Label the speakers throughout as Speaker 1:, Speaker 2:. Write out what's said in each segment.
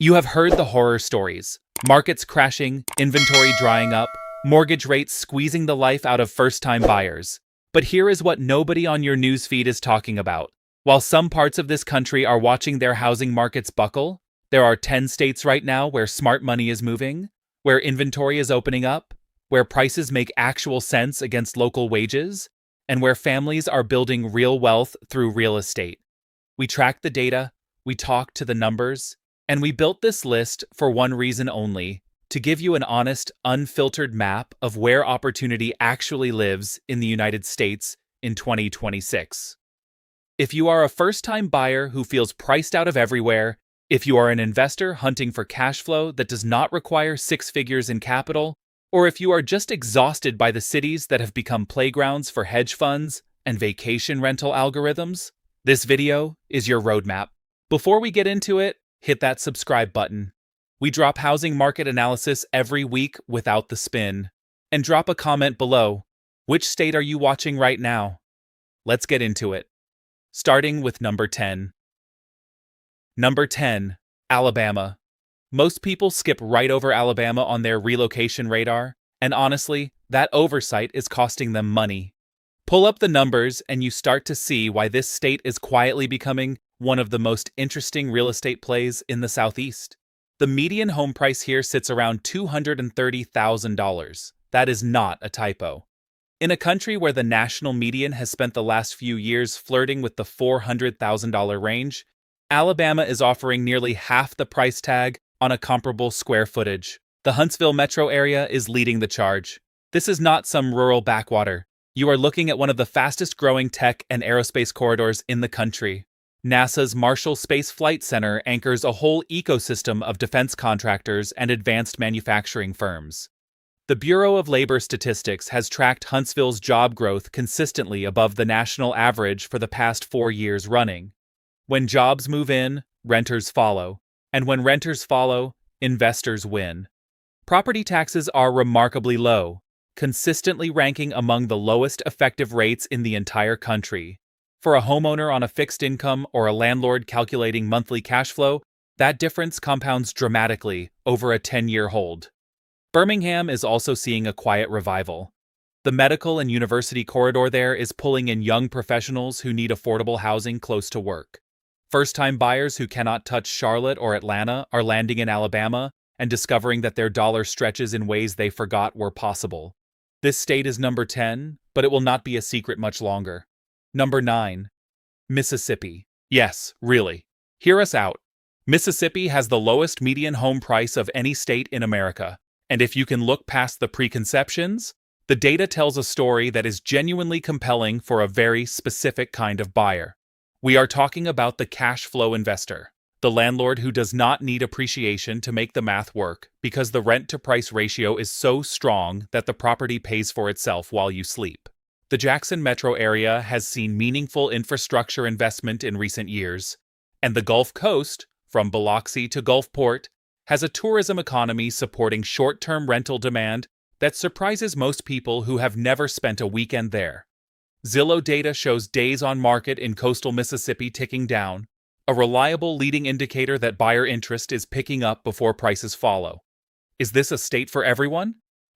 Speaker 1: You have heard the horror stories. Markets crashing, inventory drying up, mortgage rates squeezing the life out of first-time buyers. But here is what nobody on your newsfeed is talking about. While some parts of this country are watching their housing markets buckle, there are 10 states right now where smart money is moving, where inventory is opening up, where prices make actual sense against local wages, and where families are building real wealth through real estate. We track the data, we talk to the numbers, and we built this list for one reason only: to give you an honest, unfiltered map of where opportunity actually lives in the United States in 2026. If you are a first-time buyer who feels priced out of everywhere, if you are an investor hunting for cash flow that does not require six figures in capital, or if you are just exhausted by the cities that have become playgrounds for hedge funds and vacation rental algorithms, this video is your roadmap. Before we get into it, hit that subscribe button. We drop housing market analysis every week without the spin. And drop a comment below. Which state are you watching right now? Let's get into it. Starting with number 10. Number 10, Alabama. Most people skip right over Alabama on their relocation radar, and honestly, that oversight is costing them money. Pull up the numbers and you start to see why this state is quietly becoming one of the most interesting real estate plays in the Southeast. The median home price here sits around $230,000. That is not a typo. In a country where the national median has spent the last few years flirting with the $400,000 range, Alabama is offering nearly half the price tag on a comparable square footage. The Huntsville metro area is leading the charge. This is not some rural backwater. You are looking at one of the fastest growing tech and aerospace corridors in the country. NASA's Marshall Space Flight Center anchors a whole ecosystem of defense contractors and advanced manufacturing firms. The Bureau of Labor Statistics has tracked Huntsville's job growth consistently above the national average for the past 4 years running. When jobs move in, renters follow. And when renters follow, investors win. Property taxes are remarkably low, consistently ranking among the lowest effective rates in the entire country. For a homeowner on a fixed income or a landlord calculating monthly cash flow, that difference compounds dramatically over a 10-year hold. Birmingham is also seeing a quiet revival. The medical and university corridor there is pulling in young professionals who need affordable housing close to work. First-time buyers who cannot touch Charlotte or Atlanta are landing in Alabama and discovering that their dollar stretches in ways they forgot were possible. This state is number 10, but it will not be a secret much longer. Number 9. Mississippi. Yes, really. Hear us out. Mississippi has the lowest median home price of any state in America. And if you can look past the preconceptions, the data tells a story that is genuinely compelling for a very specific kind of buyer. We are talking about the cash flow investor, the landlord who does not need appreciation to make the math work because the rent-to-price ratio is so strong that the property pays for itself while you sleep. The Jackson metro area has seen meaningful infrastructure investment in recent years, and the Gulf Coast, from Biloxi to Gulfport, has a tourism economy supporting short-term rental demand that surprises most people who have never spent a weekend there. Zillow data shows days on market in coastal Mississippi ticking down, a reliable leading indicator that buyer interest is picking up before prices follow. Is this a state for everyone?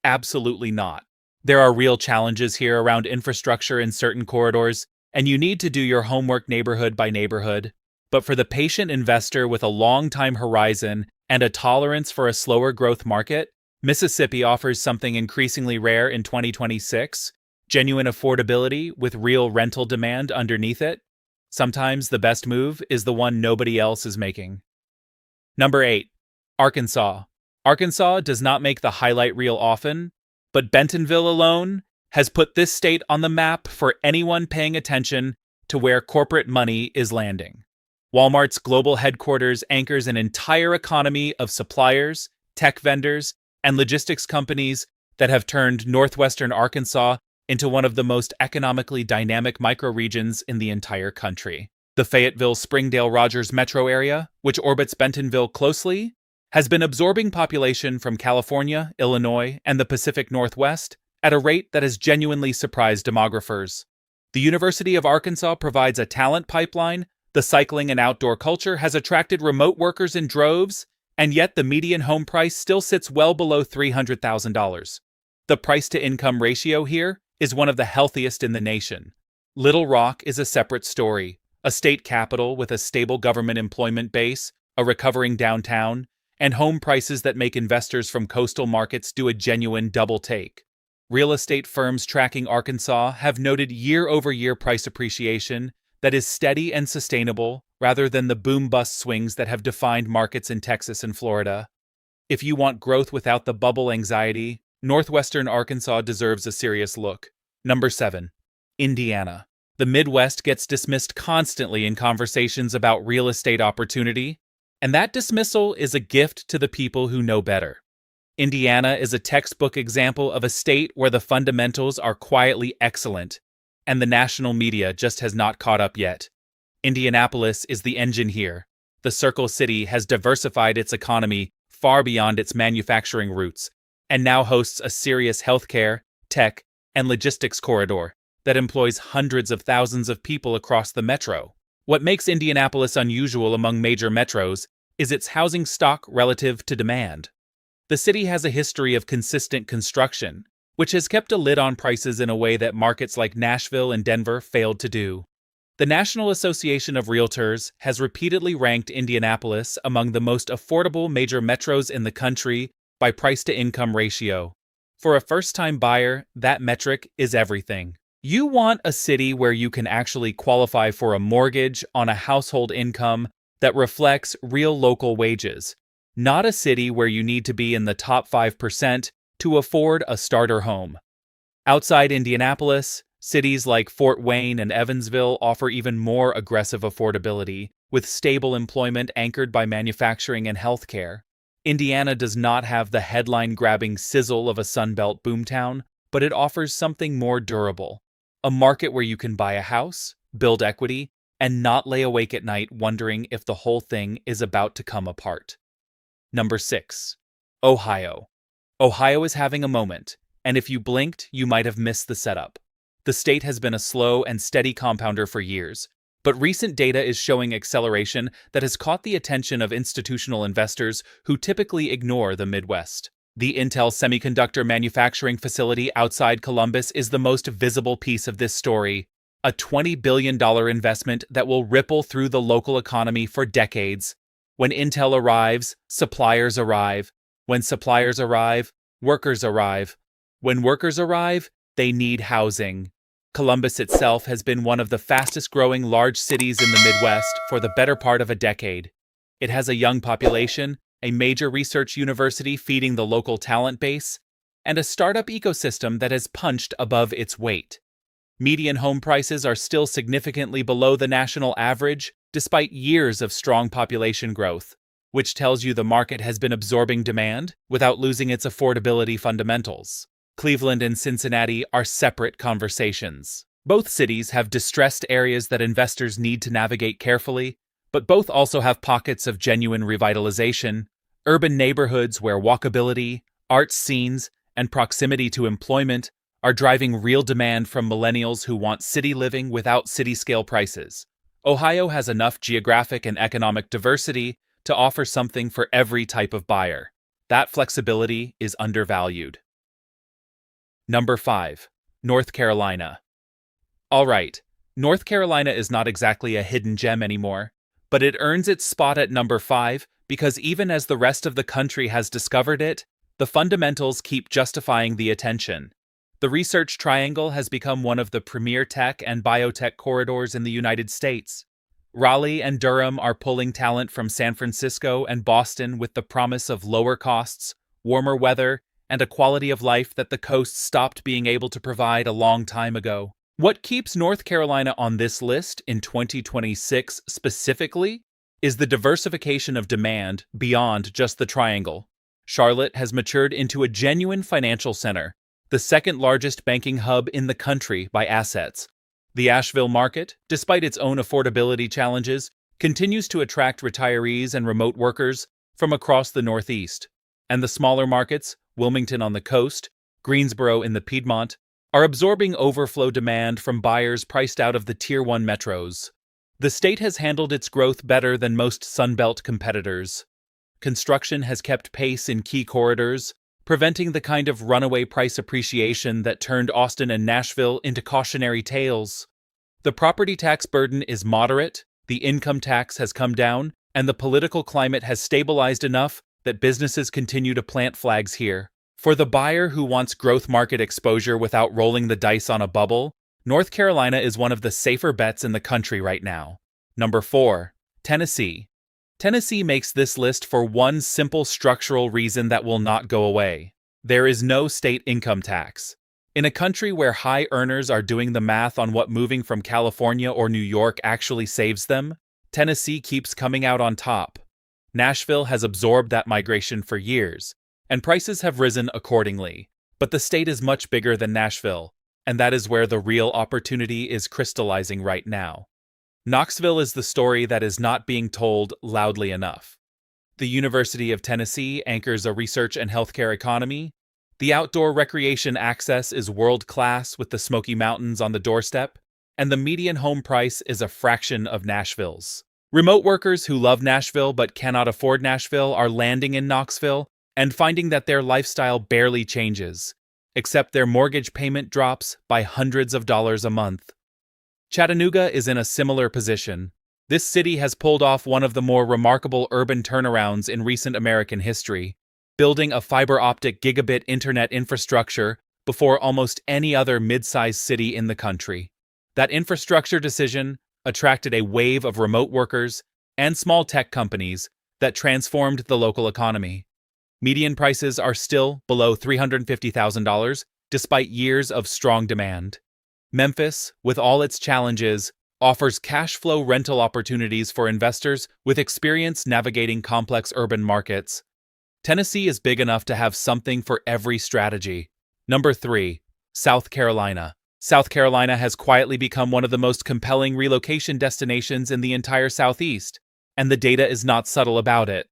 Speaker 1: Absolutely not. There are real challenges here around infrastructure in certain corridors, and you need to do your homework neighborhood by neighborhood. But for the patient investor with a long-time horizon and a tolerance for a slower growth market, Mississippi offers something increasingly rare in 2026: genuine affordability with real rental demand underneath it. Sometimes the best move is the one nobody else is making. Number 8. Arkansas. Arkansas does not make the highlight reel often, but Bentonville alone has put this state on the map for anyone paying attention to where corporate money is landing. Walmart's global headquarters anchors an entire economy of suppliers, tech vendors, and logistics companies that have turned northwestern Arkansas into one of the most economically dynamic microregions in the entire country. The Fayetteville-Springdale-Rogers metro area, which orbits Bentonville closely, has been absorbing population from California, Illinois, and the Pacific Northwest at a rate that has genuinely surprised demographers. The University of Arkansas provides a talent pipeline, the cycling and outdoor culture has attracted remote workers in droves, And yet the median home price still sits well below $300,000. The price-to-income ratio here is one of the healthiest in the nation. Little Rock is a separate story, a state capital with a stable government employment base, a recovering downtown, and home prices that make investors from coastal markets do a genuine double take. Real estate firms tracking Arkansas have noted year-over-year price appreciation that is steady and sustainable rather than the boom-bust swings that have defined markets in Texas and Florida. If you want growth without the bubble anxiety, northwestern Arkansas deserves a serious look. Number 7. Indiana. The Midwest gets dismissed constantly in conversations about real estate opportunity, and that dismissal is a gift to the people who know better. Indiana is a textbook example of a state where the fundamentals are quietly excellent, and the national media just has not caught up yet. Indianapolis is the engine here. The Circle City has diversified its economy far beyond its manufacturing roots, and now hosts a serious healthcare, tech, and logistics corridor that employs hundreds of thousands of people across the metro. What makes Indianapolis unusual among major metros is its housing stock relative to demand. The city has a history of consistent construction, which has kept a lid on prices in a way that markets like Nashville and Denver failed to do. The National Association of Realtors has repeatedly ranked Indianapolis among the most affordable major metros in the country by price-to-income ratio. For a first-time buyer, that metric is everything. You want a city where you can actually qualify for a mortgage on a household income that reflects real local wages, not a city where you need to be in the top 5% to afford a starter home. Outside Indianapolis, cities like Fort Wayne and Evansville offer even more aggressive affordability, with stable employment anchored by manufacturing and healthcare. Indiana does not have the headline-grabbing sizzle of a Sunbelt boomtown, but it offers something more durable. A market where you can buy a house, build equity, and not lay awake at night wondering if the whole thing is about to come apart. Number 6. Ohio. Ohio is having a moment, and if you blinked, you might have missed the setup. The state has been a slow and steady compounder for years, but recent data is showing acceleration that has caught the attention of institutional investors who typically ignore the Midwest. The Intel semiconductor manufacturing facility outside Columbus is the most visible piece of this story, a $20 billion investment that will ripple through the local economy for decades. When Intel arrives, suppliers arrive. When suppliers arrive, workers arrive. When workers arrive, they need housing. Columbus itself has been one of the fastest-growing large cities in the Midwest for the better part of a decade. It has a young population, a major research university feeding the local talent base, and a startup ecosystem that has punched above its weight. Median home prices are still significantly below the national average, despite years of strong population growth, which tells you the market has been absorbing demand without losing its affordability fundamentals. Cleveland and Cincinnati are separate conversations. Both cities have distressed areas that investors need to navigate carefully, but both also have pockets of genuine revitalization, urban neighborhoods where walkability, art scenes, and proximity to employment are driving real demand from millennials who want city living without city-scale prices. Ohio has enough geographic and economic diversity to offer something for every type of buyer. That flexibility is undervalued. Number 5. North Carolina. All right, North Carolina is not exactly a hidden gem anymore, but it earns its spot at number 5 because even as the rest of the country has discovered it, the fundamentals keep justifying the attention. The Research Triangle has become one of the premier tech and biotech corridors in the United States. Raleigh and Durham are pulling talent from San Francisco and Boston with the promise of lower costs, warmer weather, and a quality of life that the coast stopped being able to provide a long time ago. What keeps North Carolina on this list in 2026 specifically is the diversification of demand beyond just the Triangle. Charlotte has matured into a genuine financial center, the second largest banking hub in the country by assets. The Asheville market, despite its own affordability challenges, continues to attract retirees and remote workers from across the Northeast. And the smaller markets, Wilmington on the coast, Greensboro in the Piedmont, are absorbing overflow demand from buyers priced out of the Tier 1 metros. The state has handled its growth better than most Sunbelt competitors. construction has kept pace in key corridors, preventing the kind of runaway price appreciation that turned Austin and Nashville into cautionary tales. The property tax burden is moderate, the income tax has come down, and the political climate has stabilized enough that businesses continue to plant flags here. For the buyer who wants growth market exposure without rolling the dice on a bubble, North Carolina is one of the safer bets in the country right now. Number 4. Tennessee. Tennessee makes this list for one simple structural reason that will not go away. There is no state income tax. In a country where high earners are doing the math on what moving from California or New York actually saves them, Tennessee keeps coming out on top. Nashville has absorbed that migration for years, and prices have risen accordingly. But the state is much bigger than Nashville, and that is where the real opportunity is crystallizing right now. Knoxville is the story that is not being told loudly enough. The University of Tennessee anchors a research and healthcare economy. The outdoor recreation access is world-class with the Smoky Mountains on the doorstep, and the median home price is a fraction of Nashville's. Remote workers who love Nashville but cannot afford Nashville are landing in Knoxville and finding that their lifestyle barely changes, except their mortgage payment drops by hundreds of dollars a month. Chattanooga is in a similar position. This city has pulled off one of the more remarkable urban turnarounds in recent American history, building a fiber-optic gigabit internet infrastructure before almost any other mid-sized city in the country. That infrastructure decision attracted a wave of remote workers and small tech companies that transformed the local economy. Median prices are still below $350,000 despite years of strong demand. Memphis, with all its challenges, offers cash flow rental opportunities for investors with experience navigating complex urban markets. Tennessee is big enough to have something for every strategy. Number 3. South Carolina. South Carolina has quietly become one of the most compelling relocation destinations in the entire Southeast, and the data is not subtle about it.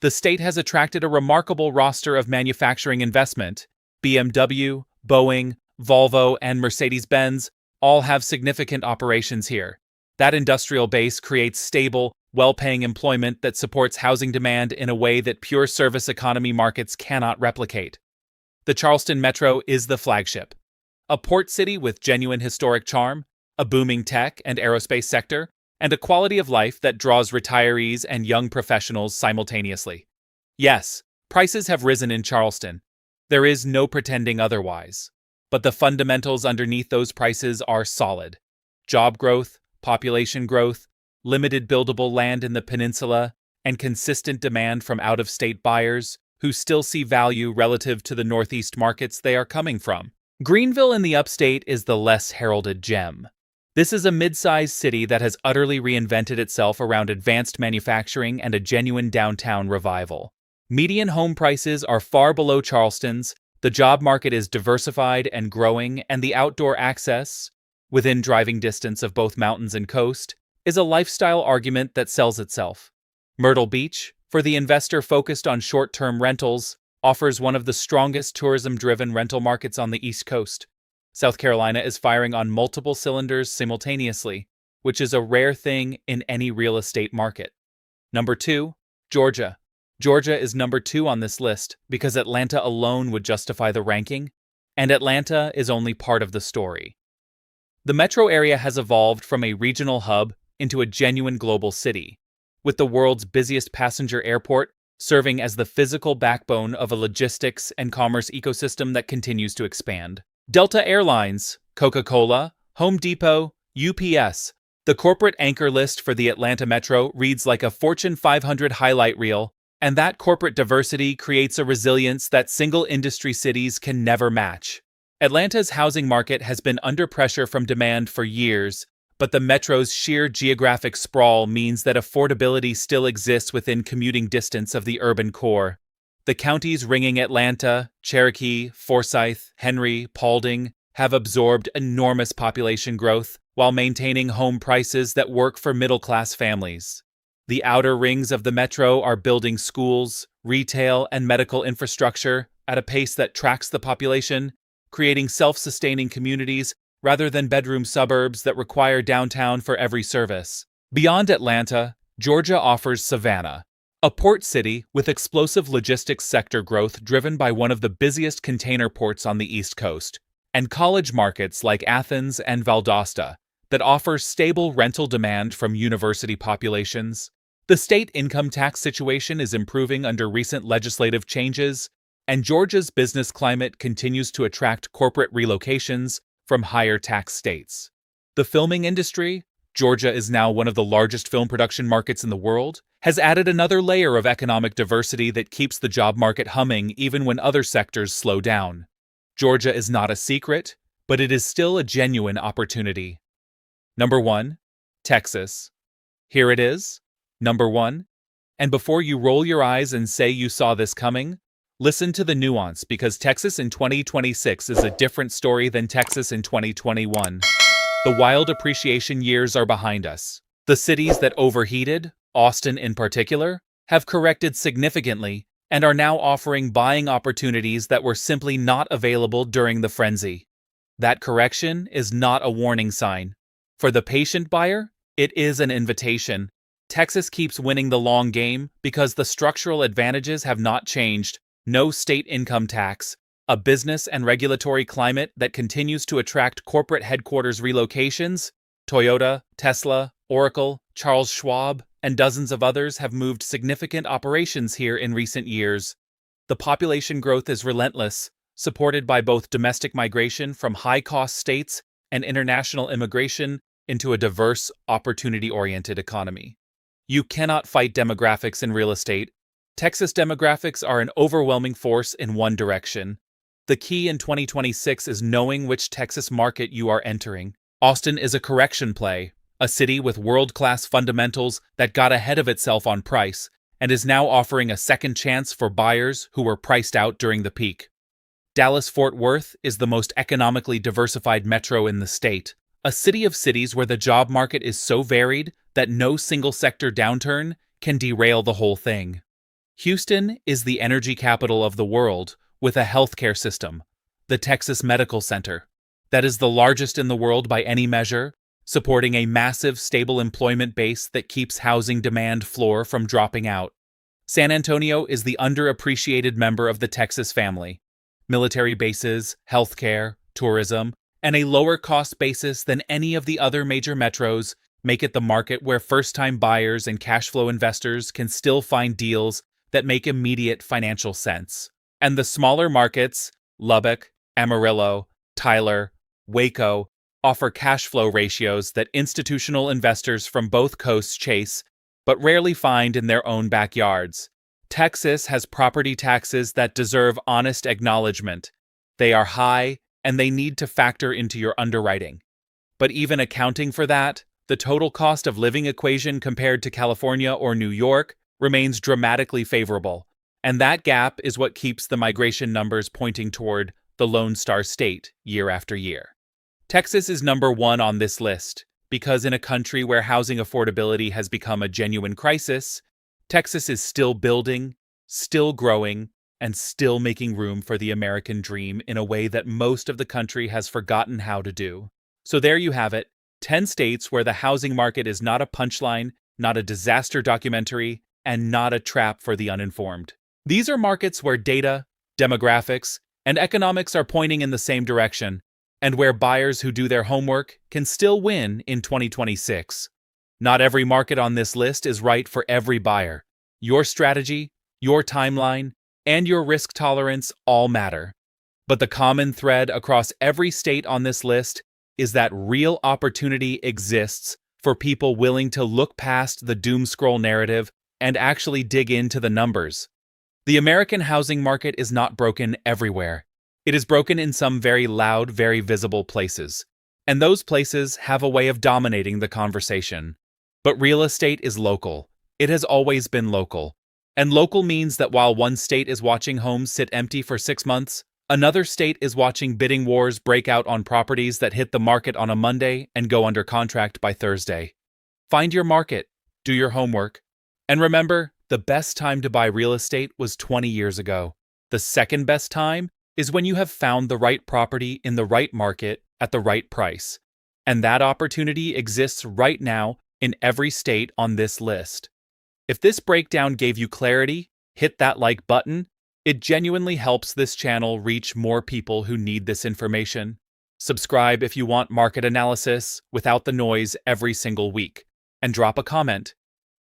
Speaker 1: The state has attracted a remarkable roster of manufacturing investment. BMW, Boeing, Volvo, and Mercedes-Benz all have significant operations here. That industrial base creates stable, well-paying employment that supports housing demand in a way that pure service economy markets cannot replicate. The Charleston Metro is the flagship. A port city with genuine historic charm, a booming tech and aerospace sector, and a quality of life that draws retirees and young professionals simultaneously. Yes, prices have risen in Charleston. There is no pretending otherwise. But the fundamentals underneath those prices are solid. Job growth, population growth, limited buildable land in the peninsula, and consistent demand from out-of-state buyers who still see value relative to the Northeast markets they are coming from. Greenville in the upstate is the less heralded gem. This is a mid-sized city that has utterly reinvented itself around advanced manufacturing and a genuine downtown revival. Median home prices are far below Charleston's, the job market is diversified and growing, and the outdoor access, within driving distance of both mountains and coast, is a lifestyle argument that sells itself. Myrtle Beach, for the investor focused on short-term rentals, offers one of the strongest tourism-driven rental markets on the East Coast. South Carolina is firing on multiple cylinders simultaneously, which is a rare thing in any real estate market. Number 2, Georgia. Georgia is number 2 on this list because Atlanta alone would justify the ranking, and Atlanta is only part of the story. The metro area has evolved from a regional hub into a genuine global city, with the world's busiest passenger airport serving as the physical backbone of a logistics and commerce ecosystem that continues to expand. Delta Airlines, Coca-Cola, Home Depot, UPS. The corporate anchor list for the Atlanta metro reads like a Fortune 500 highlight reel, and that corporate diversity creates a resilience that single industry cities can never match. Atlanta's housing market has been under pressure from demand for years, but the metro's sheer geographic sprawl means that affordability still exists within commuting distance of the urban core. The counties ringing Atlanta, Cherokee, Forsyth, Henry, Paulding, have absorbed enormous population growth while maintaining home prices that work for middle-class families. The outer rings of the metro are building schools, retail, and medical infrastructure at a pace that tracks the population, creating self-sustaining communities rather than bedroom suburbs that require downtown for every service. Beyond Atlanta, Georgia offers Savannah, A port city with explosive logistics sector growth driven by one of the busiest container ports on the East Coast, and college markets like Athens and Valdosta that offer stable rental demand from university populations. The state income tax situation is improving under recent legislative changes, and Georgia's business climate continues to attract corporate relocations from higher tax states. The filming industry, Georgia is now one of the largest film production markets in the world, has added another layer of economic diversity that keeps the job market humming even when other sectors slow down. Georgia is not a secret, but it is still a genuine opportunity. Number 1. Texas. Here it is. Number 1. And before you roll your eyes and say you saw this coming, listen to the nuance because Texas in 2026 is a different story than Texas in 2021. The wild appreciation years are behind us. The cities that overheated, Austin in particular, have corrected significantly and are now offering buying opportunities that were simply not available during the frenzy. That correction is not a warning sign. For the patient buyer, it is an invitation. Texas keeps winning the long game because the structural advantages have not changed. No state income tax, a business and regulatory climate that continues to attract corporate headquarters relocations. Toyota, Tesla, Oracle, Charles Schwab, and dozens of others have moved significant operations here in recent years. The population growth is relentless, supported by both domestic migration from high-cost states and international immigration into a diverse, opportunity-oriented economy. You cannot fight demographics in real estate. Texas demographics are an overwhelming force in one direction. The key in 2026 is knowing which Texas market you are entering. Austin is a correction play, a city with world-class fundamentals that got ahead of itself on price and is now offering a second chance for buyers who were priced out during the peak. Dallas-Fort Worth is the most economically diversified metro in the state, a city of cities where the job market is so varied that no single sector downturn can derail the whole thing. Houston is the energy capital of the world, with a healthcare system, the Texas Medical Center, that is the largest in the world by any measure, supporting a massive, stable employment base that keeps housing demand floor from dropping out. San Antonio is the underappreciated member of the Texas family. Military bases, healthcare, tourism, and a lower cost basis than any of the other major metros make it the market where first-time buyers and cash flow investors can still find deals that make immediate financial sense. And the smaller markets, Lubbock, Amarillo, Tyler, Waco, offer cash flow ratios that institutional investors from both coasts chase, but rarely find in their own backyards. Texas has property taxes that deserve honest acknowledgement. They are high, and they need to factor into your underwriting. But even accounting for that, the total cost of living equation compared to California or New York remains dramatically favorable. And that gap is what keeps the migration numbers pointing toward the Lone Star State year after year. Texas is number 1 on this list because in a country where housing affordability has become a genuine crisis, Texas is still building, still growing, and still making room for the American dream in a way that most of the country has forgotten how to do. So there you have it, 10 states where the housing market is not a punchline, not a disaster documentary, and not a trap for the uninformed. These are markets where data, demographics, and economics are pointing in the same direction, and where buyers who do their homework can still win in 2026. Not every market on this list is right for every buyer. Your strategy, your timeline, and your risk tolerance all matter. But the common thread across every state on this list is that real opportunity exists for people willing to look past the doom scroll narrative and actually dig into the numbers. The American housing market is not broken everywhere. It is broken in some very loud, very visible places. And those places have a way of dominating the conversation. But real estate is local. It has always been local. And local means that while one state is watching homes sit empty for 6 months, another state is watching bidding wars break out on properties that hit the market on a Monday and go under contract by Thursday. Find your market, do your homework, and remember, the best time to buy real estate was 20 years ago. The second best time is when you have found the right property in the right market at the right price. And that opportunity exists right now in every state on this list. If this breakdown gave you clarity, hit that like button. It genuinely helps this channel reach more people who need this information. Subscribe if you want market analysis without the noise every single week. And drop a comment.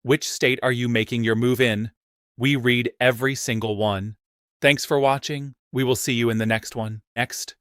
Speaker 1: Which state are you making your move in? We read every single one. Thanks for watching. We will see you in the next one. Next.